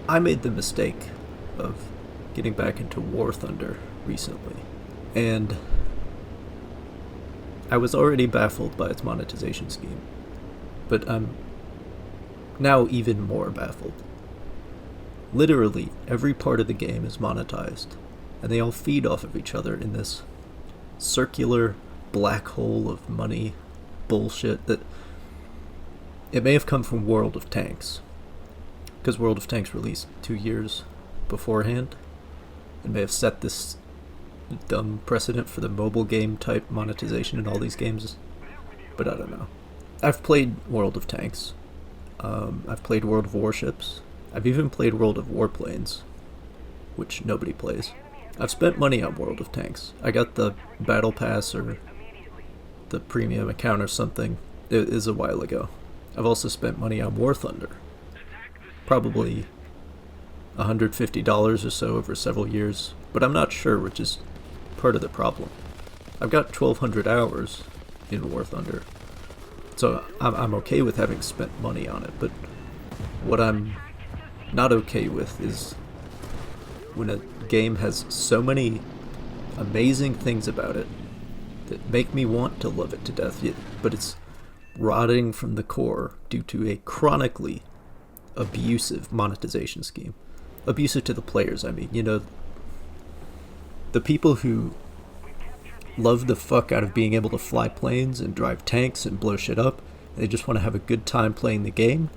I made the mistake of getting back into War Thunder recently, and I was already baffled by its monetization scheme, but I'm now even more baffled. Literally, every part of the game is monetized, and they all feed off of each other in this circular black hole of money bullshit that it may have come from World of Tanks, because World of Tanks released 2 years beforehand. It may have set this dumb precedent for the mobile game type monetization in all these games, but I don't know. I've played World of Tanks. I've played World of Warships. I've even played World of Warplanes, which nobody plays. I've spent money on World of Tanks. I got the Battle Pass or the premium account or something. It is a while ago. I've also spent money on War Thunder. Probably $150 or so over several years, but I'm not sure, which is part of the problem. I've got 1,200 hours in War Thunder, so I'm okay with having spent money on it, but what I'm not okay with is when a game has so many amazing things about it that make me want to love it to death, but it's rotting from the core due to a chronically abusive monetization scheme. Abusive to the players, I mean. You know, the people who love the fuck out of being able to fly planes and drive tanks and blow shit up, and they just want to have a good time playing the game,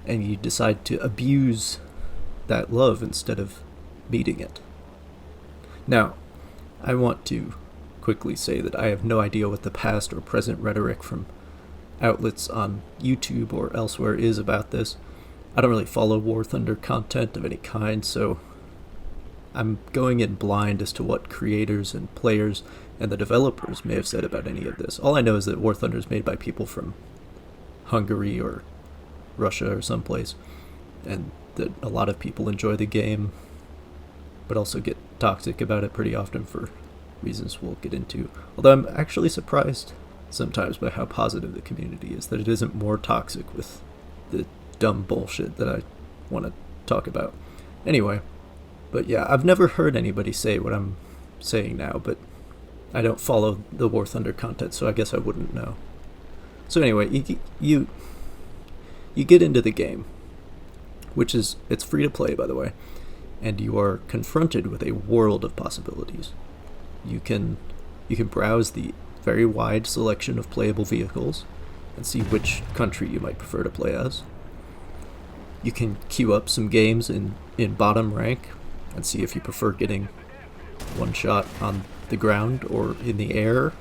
and you decide to abuse that love instead of meeting it. Now, I want to quickly say that I have no idea what the past or present rhetoric from outlets on YouTube or elsewhere is about this. I don't really follow War Thunder content of any kind, so I'm going in blind as to what creators and players and the developers may have said about any of this. All I know is that War Thunder is made by people from Hungary or Russia or someplace, and that a lot of people enjoy the game, but also get toxic about it pretty often for reasons we'll get into. Although I'm actually surprised sometimes by how positive the community is, that it isn't more toxic with the dumb bullshit that I want to talk about. Anyway, but yeah, I've never heard anybody say what I'm saying now, but I don't follow the War Thunder content, so I guess I wouldn't know. So anyway, you get into the game, which is, it's free to play, by the way, and you are confronted with a world of possibilities. You can browse the very wide selection of playable vehicles and see which country you might prefer to play as. You can queue up some games in bottom rank and see if you prefer getting one shot on the ground or in the air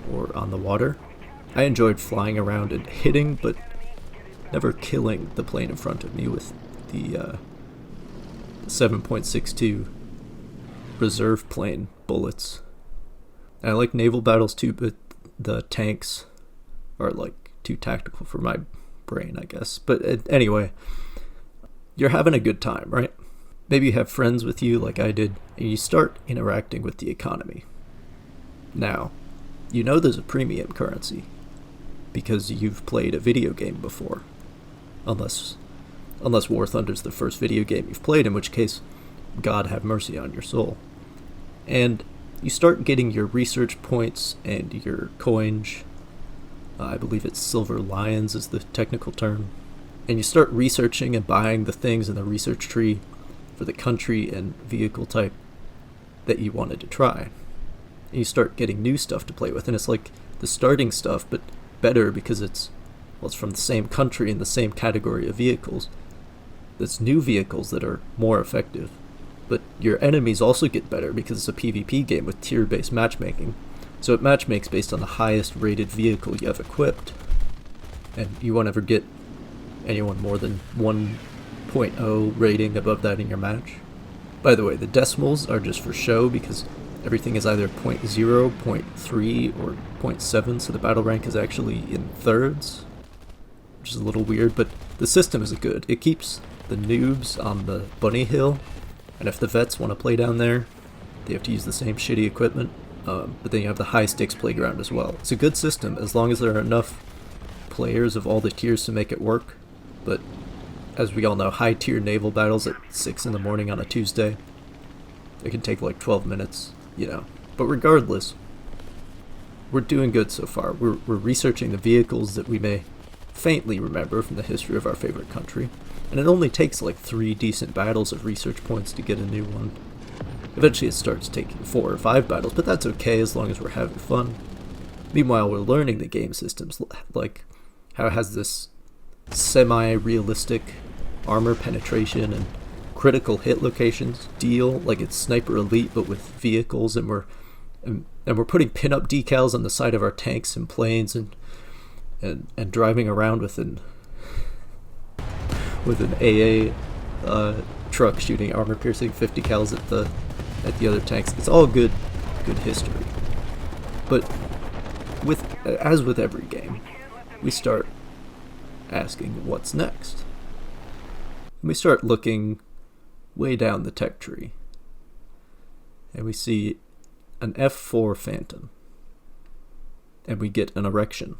or on the water. I enjoyed flying around and hitting, but never killing the plane in front of me with the 7.62 reserve plane bullets. And I like naval battles too, but the tanks are like too tactical for my brain, I guess. But anyway, you're having a good time, right? Maybe you have friends with you like I did, and you start interacting with the economy. Now, you know there's a premium currency because you've played a video game before. Unless War Thunder's the first video game you've played, in which case, God have mercy on your soul. And you start getting your research points and your coinage. I believe it's silver lions is the technical term. And you start researching and buying the things in the research tree for the country and vehicle type that you wanted to try. And you start getting new stuff to play with, and it's like the starting stuff, but better because it's from the same country and the same category of vehicles. It's new vehicles that are more effective. But your enemies also get better because it's a PvP game with tier-based matchmaking. So it matchmakes based on the highest rated vehicle you have equipped. And you won't ever get anyone more than 1.0 rating above that in your match. By the way, the decimals are just for show because everything is either 0.0, 0.3, or 0.7, so the battle rank is actually in thirds, which is a little weird, but the system is good. It keeps the noobs on the bunny hill, and if the vets want to play down there, they have to use the same shitty equipment, but then you have the high stakes playground as well. It's a good system as long as there are enough players of all the tiers to make it work, but as we all know, high-tier naval battles at 6 in the morning on a Tuesday. It can take like 12 minutes, you know. But regardless, we're doing good so far. We're researching the vehicles that we may faintly remember from the history of our favorite country. And it only takes like 3 decent battles of research points to get a new one. Eventually it starts taking 4 or 5 battles, but that's okay as long as we're having fun. Meanwhile, we're learning the game systems, like how it has this semi-realistic armor penetration and critical hit locations deal, like it's Sniper Elite but with vehicles, and we're putting pin-up decals on the side of our tanks and planes and driving around with an AA truck shooting armor-piercing 50 cals at the other tanks. It's all good history. But as with every game, we start asking what's next. And we start looking way down the tech tree, and we see an F4 Phantom, and we get an erection.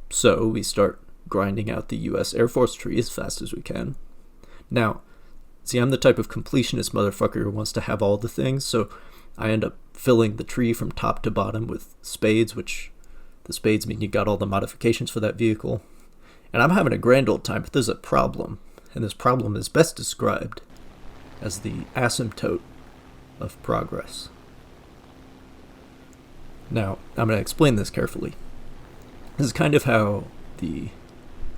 So we start grinding out the US Air Force tree as fast as we can. Now, see, I'm the type of completionist motherfucker who wants to have all the things, so I end up filling the tree from top to bottom with spades, which the spades mean you got all the modifications for that vehicle. And I'm having a grand old time, but there's a problem, and this problem is best described as the asymptote of progress. Now, I'm going to explain this carefully. This is kind of how the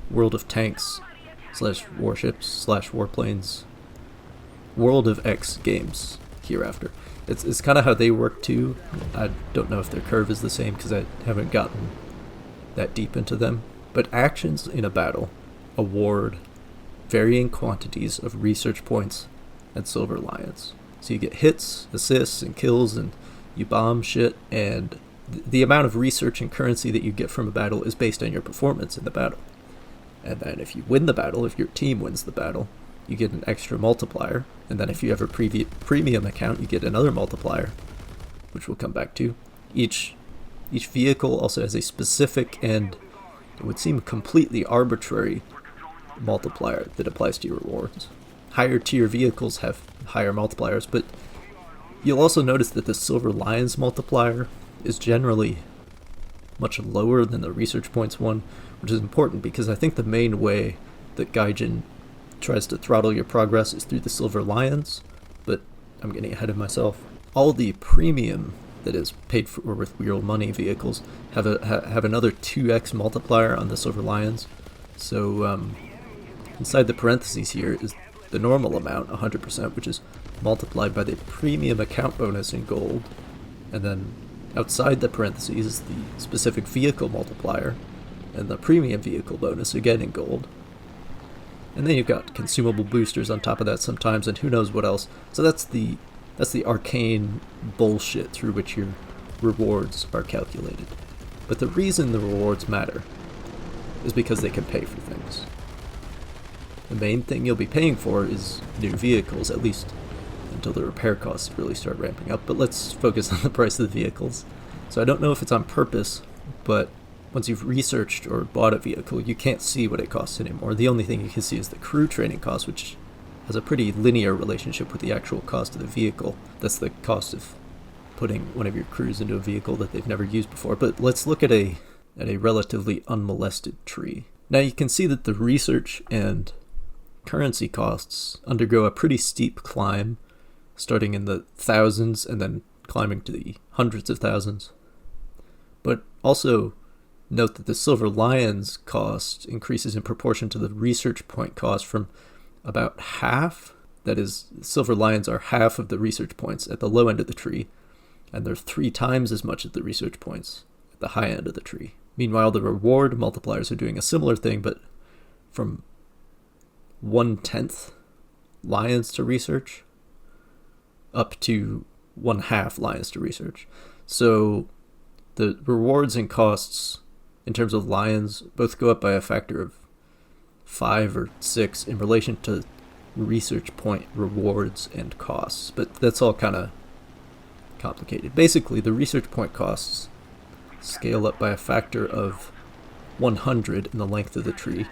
World of Tanks / warships / warplanes, World of X games hereafter. It's kind of how they work too. I don't know if their curve is the same because I haven't gotten that deep into them. But actions in a battle award varying quantities of research points and silver lions. So you get hits, assists, and kills, and you bomb shit, and the amount of research and currency that you get from a battle is based on your performance in the battle. And then if you win the battle, if your team wins the battle, you get an extra multiplier, and then if you have a premium account, you get another multiplier, which we'll come back to. Each vehicle also has a specific and it would seem completely arbitrary multiplier that applies to your rewards. Higher tier vehicles have higher multipliers, but you'll also notice that the Silver Lions multiplier is generally much lower than the research points one, which is important because I think the main way that Gaijin tries to throttle your progress is through the Silver Lions, but I'm getting ahead of myself. All the premium that is paid for with real money vehicles have another 2x multiplier on the Silver Lions. So inside the parentheses here is the normal amount, 100%, which is multiplied by the premium account bonus in gold, and then outside the parentheses is the specific vehicle multiplier and the premium vehicle bonus, again in gold. And then you've got consumable boosters on top of that sometimes, and who knows what else. So that's the arcane bullshit through which your rewards are calculated. But the reason the rewards matter is because they can pay for things. The main thing you'll be paying for is new vehicles, at least until the repair costs really start ramping up. But let's focus on the price of the vehicles. So I don't know if it's on purpose, but once you've researched or bought a vehicle, you can't see what it costs anymore. The only thing you can see is the crew training cost, which has a pretty linear relationship with the actual cost of the vehicle. That's the cost of putting one of your crews into a vehicle that they've never used before. But let's look at a relatively unmolested tree. Now you can see that the research and currency costs undergo a pretty steep climb, starting in the thousands and then climbing to the hundreds of thousands. But also note that the Silver Lions cost increases in proportion to the research point cost from about half. That is, Silver Lions are half of the research points at the low end of the tree, and they're 3 times as much of the research points at the high end of the tree. Meanwhile, the reward multipliers are doing a similar thing, but from 1/10 lions to research up to 1/2 lions to research. So the rewards and costs in terms of lions both go up by a factor of 5 or 6 in relation to research point rewards and costs. But that's all kind of complicated. Basically, the research point costs scale up by a factor of 100 in the length of the tree,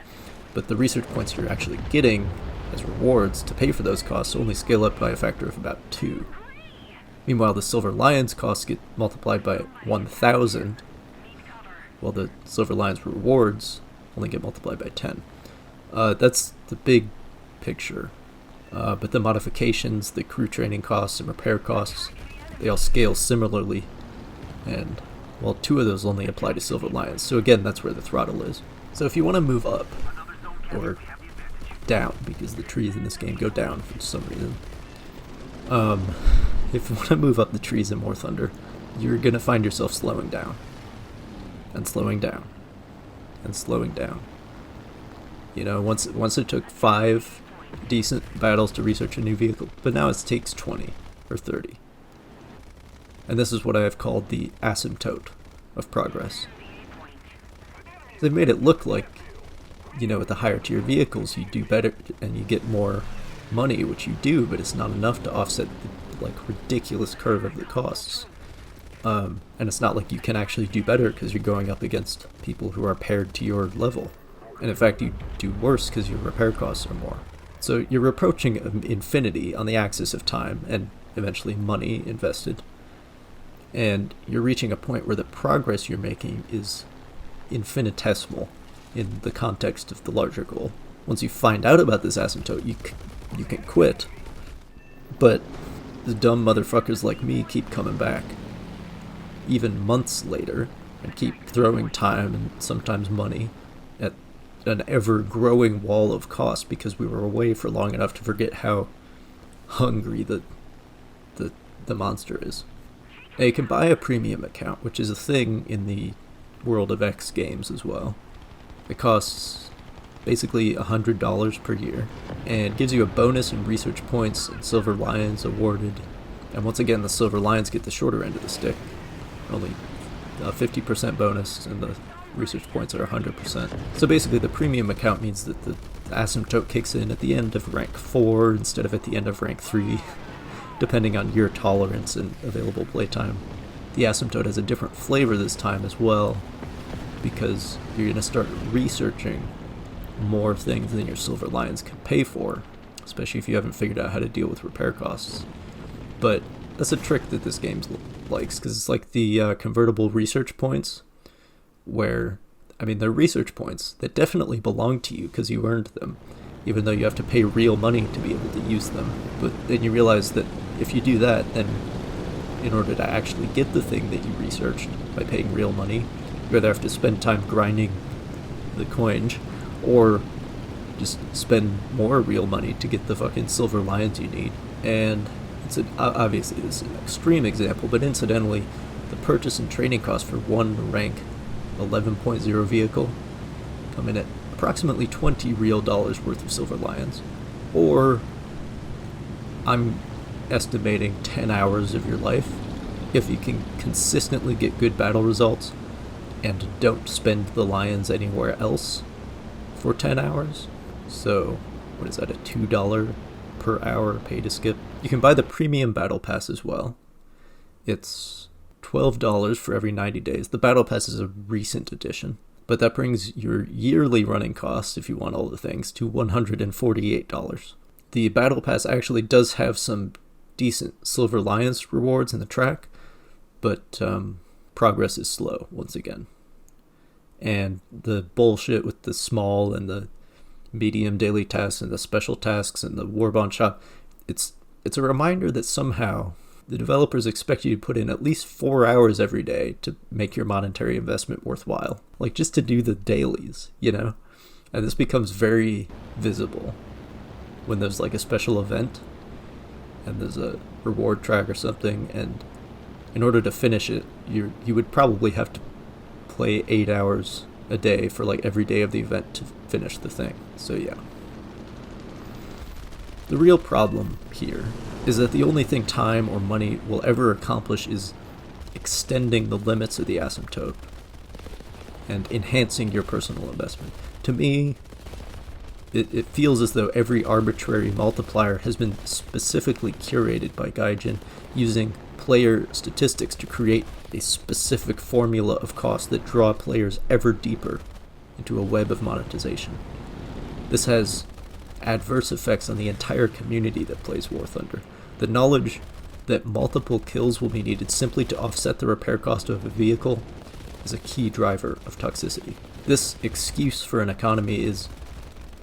but the research points you're actually getting as rewards to pay for those costs only scale up by a factor of about 2. Meanwhile, the Silver Lions costs get multiplied by 1,000, while the Silver Lions rewards only get multiplied by 10. That's the big picture. But the modifications, the crew training costs, and repair costs, they all scale similarly. And, well, 2 of those only apply to Silver Lions. So again, that's where the throttle is. So if you want to move up, or down, because the trees in this game go down for some reason. If you want to move up the trees in War Thunder, you're going to find yourself slowing down. And slowing down. And slowing down. You know, once it took 5 decent battles to research a new vehicle, but now it takes 20 or 30. And this is what I have called the Asymptote of Progress. They've made it look like, you know, with the higher tier vehicles you do better and you get more money, which you do, but it's not enough to offset the ridiculous curve of the costs. And it's not like you can actually do better because you're going up against people who are paired to your level. And in fact, you do worse because your repair costs are more. So you're approaching infinity on the axis of time and eventually money invested. And you're reaching a point where the progress you're making is infinitesimal in the context of the larger goal. Once you find out about this asymptote, you can quit. But the dumb motherfuckers like me keep coming back, even months later, and keep throwing time and sometimes money at an ever-growing wall of cost because we were away for long enough to forget how hungry the monster is. Now, you can buy a premium account, which is a thing in the World of X games as well. It costs basically $100 per year, and gives you a bonus in research points and Silver Lions awarded. And once again, the Silver Lions get the shorter end of the stick, only a 50% bonus, and the research points are 100%. So basically, the premium account means that the asymptote kicks in at the end of rank 4 instead of at the end of rank 3, depending on your tolerance and available playtime. The asymptote has a different flavor this time as well, because you're going to start researching more things than your Silver Lions can pay for, especially if you haven't figured out how to deal with repair costs. But that's a trick that this game likes, because it's like the convertible research points, where, I mean, they're research points that definitely belong to you because you earned them, even though you have to pay real money to be able to use them. But then you realize that if you do that, then in order to actually get the thing that you researched by paying real money, you either have to spend time grinding the coinage, or just spend more real money to get the fucking Silver Lions you need. And it's obviously this is an extreme example, but incidentally, the purchase and training costs for one rank 11.0 vehicle come in at approximately $20 real worth of Silver Lions, or I'm estimating 10 hours of your life if you can consistently get good battle results and don't spend the Lions anywhere else for 10 hours. So, what is that, a $2 per hour pay to skip? You can buy the premium battle pass as well. It's $12 for every 90 days. The battle pass is a recent addition, but that brings your yearly running costs, if you want all the things, to $148. The battle pass actually does have some decent Silver Lions rewards in the track, but progress is slow once again. And the bullshit with the small and the medium daily tasks and the special tasks and the Warbond shop, it's a reminder that somehow the developers expect you to put in at least 4 hours every day to make your monetary investment worthwhile. Like, just to do the dailies, you know? And this becomes very visible when there's like a special event and there's a reward track or something, and in order to finish it, you would probably have to play 8 hours a day for like every day of the event to finish the thing. So yeah. The real problem here is that the only thing time or money will ever accomplish is extending the limits of the asymptote and enhancing your personal investment. To me, it feels as though every arbitrary multiplier has been specifically curated by Gaijin using player statistics to create a specific formula of cost that draw players ever deeper into a web of monetization. This has adverse effects on the entire community that plays War Thunder. The knowledge that multiple kills will be needed simply to offset the repair cost of a vehicle is a key driver of toxicity. This excuse for an economy is,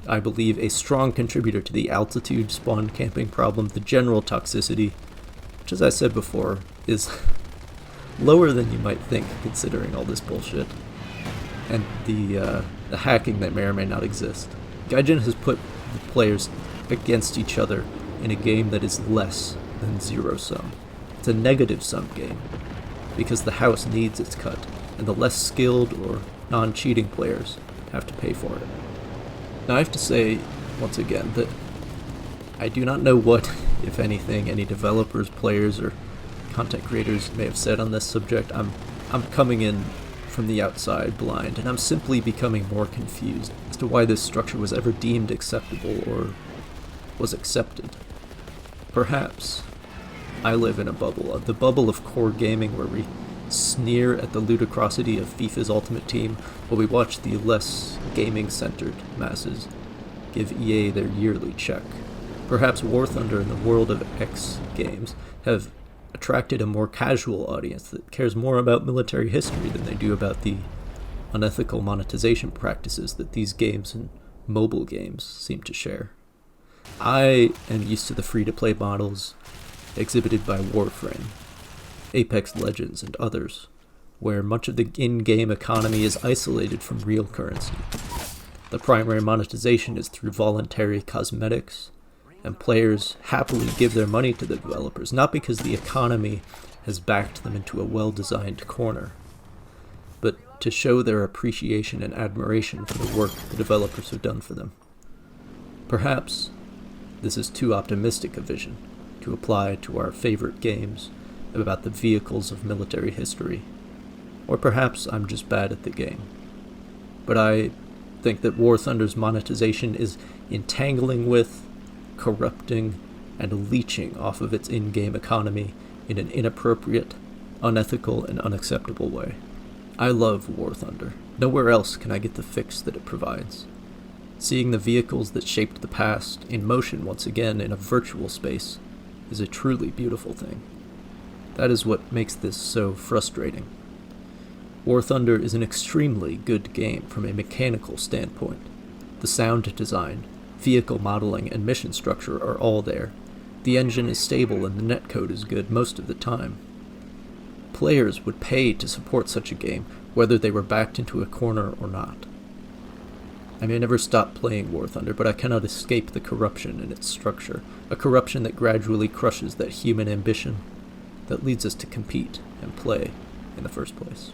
I believe, a strong contributor to the altitude spawn camping problem, the general toxicity, which, as I said before, is lower than you might think considering all this bullshit, and the hacking that may or may not exist. Gaijin has put the players against each other in a game that is less than zero-sum. It's a negative-sum game, because the house needs its cut, and the less skilled or non-cheating players have to pay for it. Now I have to say, once again, that I do not know what, if anything, any developers, players, or content creators may have said on this subject. I'm coming in from the outside blind, and I'm simply becoming more confused as to why this structure was ever deemed acceptable or was accepted. Perhaps I live in a bubble, the bubble of core gaming where we sneer at the ludicrosity of FIFA's Ultimate Team while we watch the less gaming-centered masses give EA their yearly check. Perhaps War Thunder and the World of X games have attracted a more casual audience that cares more about military history than they do about the unethical monetization practices that these games and mobile games seem to share. I am used to the free-to-play models exhibited by Warframe, Apex Legends, and others, where much of the in-game economy is isolated from real currency. The primary monetization is through voluntary cosmetics, and players happily give their money to the developers, not because the economy has backed them into a well-designed corner, but to show their appreciation and admiration for the work the developers have done for them. Perhaps this is too optimistic a vision to apply to our favorite games about the vehicles of military history, or perhaps I'm just bad at the game. But I think that War Thunder's monetization is entangling with, corrupting, and leeching off of its in-game economy in an inappropriate, unethical, and unacceptable way. I love War Thunder. Nowhere else can I get the fix that it provides. Seeing the vehicles that shaped the past in motion once again in a virtual space is a truly beautiful thing. That is what makes this so frustrating. War Thunder is an extremely good game from a mechanical standpoint. The sound design, vehicle modeling, and mission structure are all there. The engine is stable and the netcode is good most of the time. Players would pay to support such a game, whether they were backed into a corner or not. I may never stop playing War Thunder, but I cannot escape the corruption in its structure, a corruption that gradually crushes that human ambition that leads us to compete and play in the first place.